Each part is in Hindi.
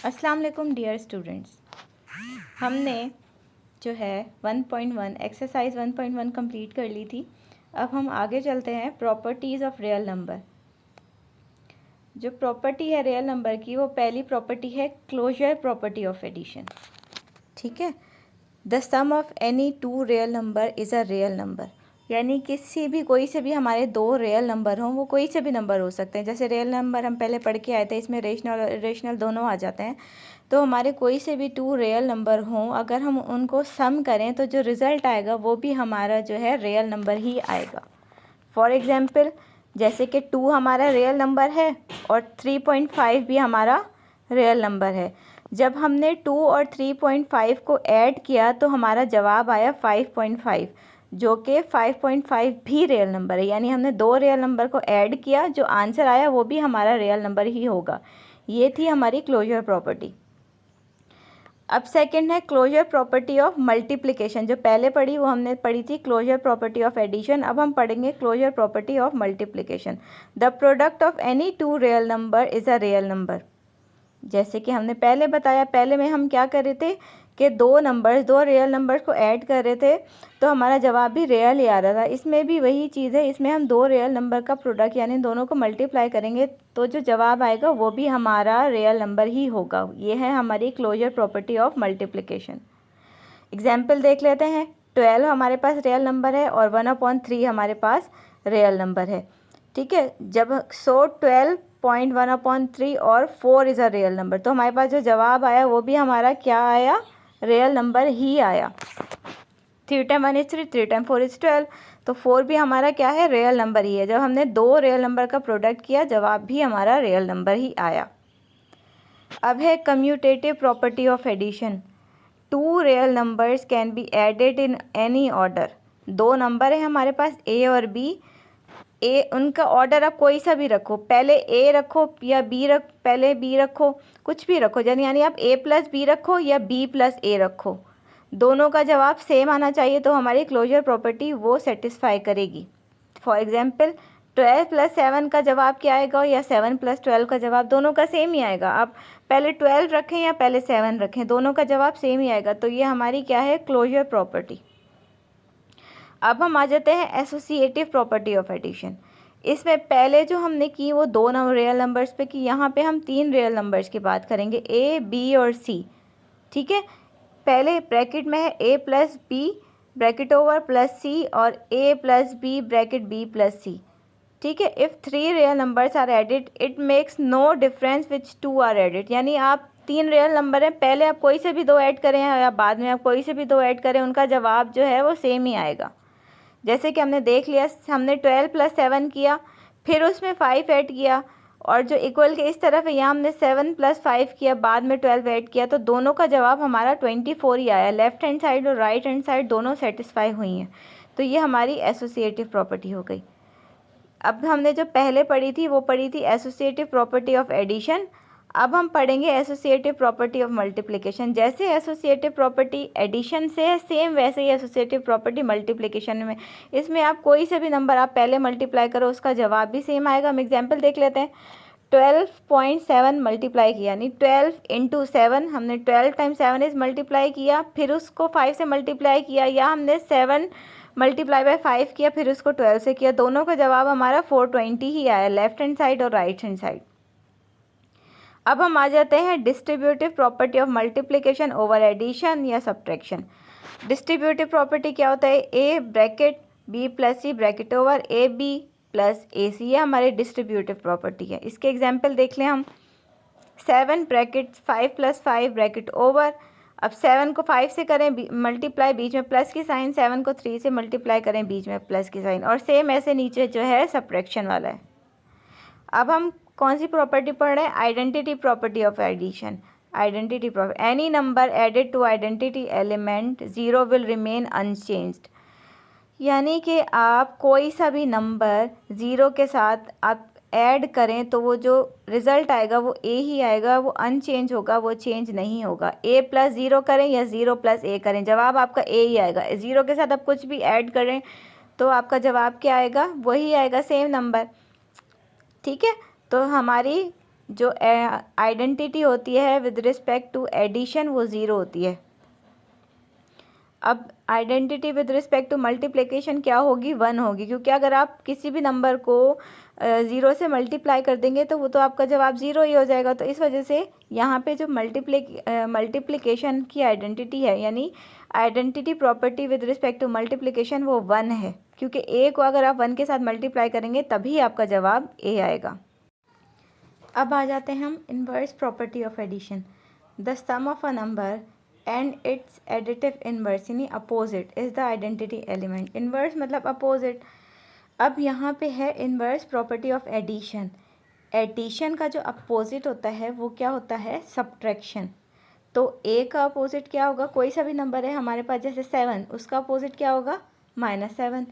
अस्सलाम वालेकुम डियर स्टूडेंट्स। हमने जो है 1.1 एक्सरसाइज 1.1 कंप्लीट कर ली थी। अब हम आगे चलते हैं प्रॉपर्टीज़ ऑफ रियल नंबर। जो प्रॉपर्टी है रियल नंबर की, वो पहली प्रॉपर्टी है क्लोजर प्रॉपर्टी ऑफ एडिशन। ठीक है, the sum of any two real number is a real number. यानी किसी भी कोई से भी हमारे दो रियल नंबर हों, वो कोई से भी नंबर हो सकते हैं। जैसे रियल नंबर हम पहले पढ़ के आए थे, इसमें रेशनल और इरेशनल दोनों आ जाते हैं। तो हमारे कोई से भी टू रियल नंबर हों, अगर हम उनको सम करें तो जो रिज़ल्ट आएगा वो भी हमारा जो है रियल नंबर ही आएगा। फॉर एग्ज़ाम्पल, जैसे कि 2 हमारा रियल नंबर है और 3.5 भी हमारा रियल नंबर है। जब हमने 2 और 3.5 को ऐड किया तो हमारा जवाब आया 5.5, जो कि 5.5 भी रियल नंबर है। यानी हमने दो रियल नंबर को ऐड किया, जो आंसर आया वो भी हमारा रियल नंबर ही होगा। ये थी हमारी क्लोजर प्रॉपर्टी। अब सेकंड है क्लोजर प्रॉपर्टी ऑफ मल्टीप्लिकेशन। जो पहले पढ़ी वो हमने पढ़ी थी क्लोजर प्रॉपर्टी ऑफ एडिशन। अब हम पढ़ेंगे closure property of multiplication. The product of any two real number is a real number. जैसे कि हमने पहले बताया, पहले में हम क्या कर रहे थे कि दो रियल नंबर्स को ऐड कर रहे थे तो हमारा जवाब भी रियल ही आ रहा था। इसमें भी वही चीज़ है, इसमें हम दो रियल नंबर का प्रोडक्ट यानी दोनों को मल्टीप्लाई करेंगे तो जो जवाब आएगा वो भी हमारा रियल नंबर ही होगा। ये है हमारी closure property of multiplication. Example देख लेते हैं। 12 हमारे पास रियल नंबर है और 1/3 हमारे पास रियल नंबर है। ठीक है, जब 12.1/3 और 4 इज़ अ रियल नंबर, तो हमारे पास जो जवाब आया वो भी हमारा क्या आया, रियल नंबर ही आया। 3 टाइम 1 इज़ 3, 3 टाइम 4 इज़ 12, तो 4 भी हमारा क्या है, रियल नंबर ही है। जब हमने दो रियल नंबर का प्रोडक्ट किया, जवाब भी हमारा रियल नंबर ही आया। अब है commutative property of addition. Two real numbers can be added in any order. दो नंबर है हमारे पास ए और बी। ए, उनका ऑर्डर आप कोई सा भी रखो, पहले ए रखो या बी पहले बी रखो, कुछ भी रखो। यानी आप ए प्लस बी रखो या बी प्लस ए रखो, दोनों का जवाब सेम आना चाहिए, तो हमारी क्लोजर प्रॉपर्टी वो सेटिस्फाई करेगी। फॉर एग्जाम्पल, 12 + 7 का जवाब क्या आएगा या 7 + 12 का जवाब, दोनों का सेम ही आएगा। आप पहले 12 रखें या पहले 7 रखें, दोनों का जवाब सेम ही आएगा। तो ये हमारी क्या है, क्लोजर प्रॉपर्टी। अब हम आ जाते हैं एसोसिएटिव प्रॉपर्टी ऑफ एडिशन। इसमें पहले जो हमने की वो दो रियल नंबर्स पे की, यहाँ पे हम तीन रियल नंबर्स की बात करेंगे, ए बी और सी। ठीक है, पहले ब्रैकेट में है A plus B bracket over plus C और A plus B bracket B plus C. ठीक है, if 3 real numbers are added it makes no difference which 2 are added. यानी आप तीन रियल नंबर हैं, पहले आप कोई से भी दो ऐड करें या बाद में आप कोई से भी दो ऐड करें, उनका जवाब जो है वो सेम ही आएगा। जैसे कि हमने देख लिया, हमने 12 + 7 किया, फिर उसमें 5 ऐड किया, और जो इक्वल के इस तरफ है यहाँ हमने 7 + 5 किया, बाद में 12 ऐड किया, तो दोनों का जवाब हमारा 24 ही आया। लेफ़्ट हैंड साइड और राइट हैंड साइड दोनों सेटिस्फाई हुई हैं, तो ये हमारी एसोसिएटिव प्रॉपर्टी हो गई। अब हमने जो पहले पढ़ी थी वो पढ़ी थी एसोसिएटिव प्रॉपर्टी ऑफ एडिशन। अब हम पढ़ेंगे एसोसिएटिव प्रॉपर्टी ऑफ मल्टीप्लिकेशन। जैसे एसोसिएटिव प्रॉपर्टी एडिशन से है, सेम वैसे ही एसोसिएटिव प्रॉपर्टी मल्टीप्लिकेशन में। इसमें आप कोई से भी नंबर आप पहले मल्टीप्लाई करो, उसका जवाब भी सेम आएगा। हम एग्जाम्पल देख लेते हैं। 12.7 मल्टीप्लाई किया, यानी 12 × 7, हमने 12 टाइम 7 इज़ मल्टीप्लाई किया, फिर उसको 5 से मल्टीप्लाई किया, या हमने 7 × 5 किया, फिर उसको 12 से किया, दोनों का जवाब हमारा 420 ही आया, लेफ्ट हैंड साइड और राइट हैंड साइड। अब हम आ जाते हैं distributive property of multiplication over addition या सब्ट्रैक्शन। डिस्ट्रीब्यूटिव प्रॉपर्टी क्या होता है, A bracket B plus C bracket over A B plus A C, ये हमारी डिस्ट्रीब्यूटिव प्रॉपर्टी है। इसके एग्जाम्पल देख लें हम। 7 ब्रैकेट 5 + 5 ब्रैकेट ओवर, अब 7 को 5 से करें मल्टीप्लाई, बीच में प्लस की साइन, 7 को 3 से मल्टीप्लाई करें, बीच में प्लस की साइन, और सेम ऐसे नीचे जो है सब्ट्रैक्शन वाला है। अब हम कौन सी प्रॉपर्टी पढ़ रहे हैं, identity property of addition. Identity property, any number added to identity element 0 will remain unchanged. यानी कि आप कोई सा भी नंबर 0 के साथ आप ऐड करें तो वो जो रिज़ल्ट आएगा वो ए ही आएगा, वो अनचेंज होगा, वो चेंज नहीं होगा। ए + 0 करें या 0 + ए करें, जवाब आपका ए ही आएगा। 0 के साथ आप कुछ भी ऐड करें तो आपका जवाब क्या आएगा, वही आएगा, सेम नंबर। ठीक है, तो हमारी जो आइडेंटिटी होती है विद रिस्पेक्ट टू एडिशन वो ज़ीरो होती है। अब identity with respect to multiplication क्या होगी, 1 होगी, क्योंकि अगर आप किसी भी नंबर को 0 से मल्टीप्लाई कर देंगे तो वो तो आपका जवाब 0 ही हो जाएगा। तो इस वजह से यहाँ पे जो मल्टीप्लिकेशन की आइडेंटिटी है, यानी identity property with respect to multiplication, वो 1 है, क्योंकि ए को अगर आप 1 के साथ मल्टीप्लाई करेंगे तभी आपका जवाब ए आएगा। अब आ जाते हैं हम inverse property of addition. The sum of a number and its additive inverse यानी opposite is the identity element. Inverse मतलब अपोजिट। अब यहाँ पे है inverse property of addition. Addition का जो अपोजिट होता है वो क्या होता है, सब्ट्रैक्शन। तो ए का अपोजिट क्या होगा, कोई सा भी नंबर है हमारे पास, जैसे 7, उसका अपोजिट क्या होगा, -7।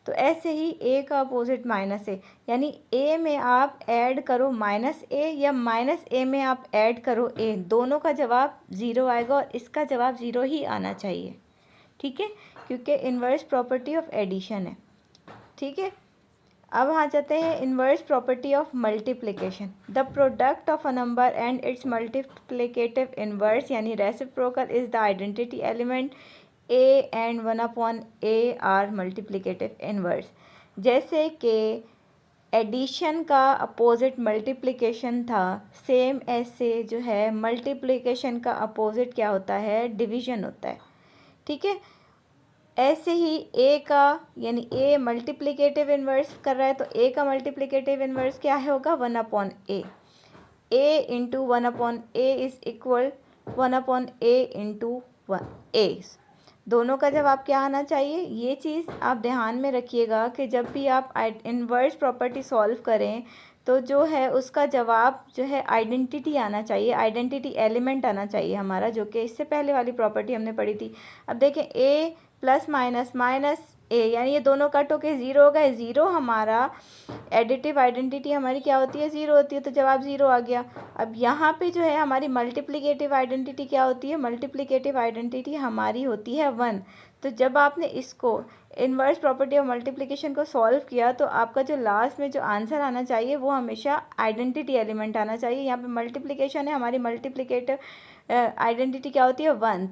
तो ऐसे ही ए का अपोजिट -a, यानी ए में आप ऐड करो -a या -a में आप ऐड करो a, दोनों का जवाब 0 आएगा और इसका जवाब 0 ही आना चाहिए। ठीक है, क्योंकि इन्वर्स प्रॉपर्टी ऑफ एडिशन है। ठीक है, अब आ जाते हैं inverse property of multiplication. The product of a number and its multiplicative inverse यानी reciprocal is the identity element a and 1/a are multiplicative inverse. जैसे कि एडिशन का अपोजिट मल्टीप्लिकेशन था, सेम ऐसे जो है मल्टीप्लिकेशन का अपोजिट क्या होता है, डिवीजन होता है। ठीक है, ऐसे ही ए का, यानी ए मल्टीप्लिकेटिव इन्वर्स कर रहा है तो ए का मल्टीप्लिकेटिव इन्वर्स क्या है, होगा 1/a। a into 1/a is equal 1/a into a। दोनों का जवाब क्या आना चाहिए, ये चीज़ आप ध्यान में रखिएगा कि जब भी आप इन्वर्स प्रॉपर्टी सॉल्व करें तो जो है उसका जवाब जो है आइडेंटिटी आना चाहिए, आइडेंटिटी एलिमेंट आना चाहिए हमारा, जो कि इससे पहले वाली प्रॉपर्टी हमने पढ़ी थी। अब देखें a plus minus minus a, यानी ये दोनों कट होके 0 हो गए। 0 हमारा एडिटिव आइडेंटिटी हमारी क्या होती है, 0 होती है, तो जवाब 0 आ गया। अब यहाँ पे जो है हमारी मल्टीप्लिकेटिव आइडेंटिटी क्या होती है, मल्टीप्लिकेटिव आइडेंटिटी हमारी होती है 1। तो जब आपने इसको इन्वर्स प्रॉपर्टी ऑफ मल्टीप्लिकेशन को सॉल्व किया तो आपका जो लास्ट में जो आंसर आना चाहिए वो हमेशा आइडेंटिटी एलिमेंट आना चाहिए। यहाँ पे मल्टीप्लिकेशन है, हमारी मल्टीप्लिकेटिव आइडेंटिटी क्या होती है, 1।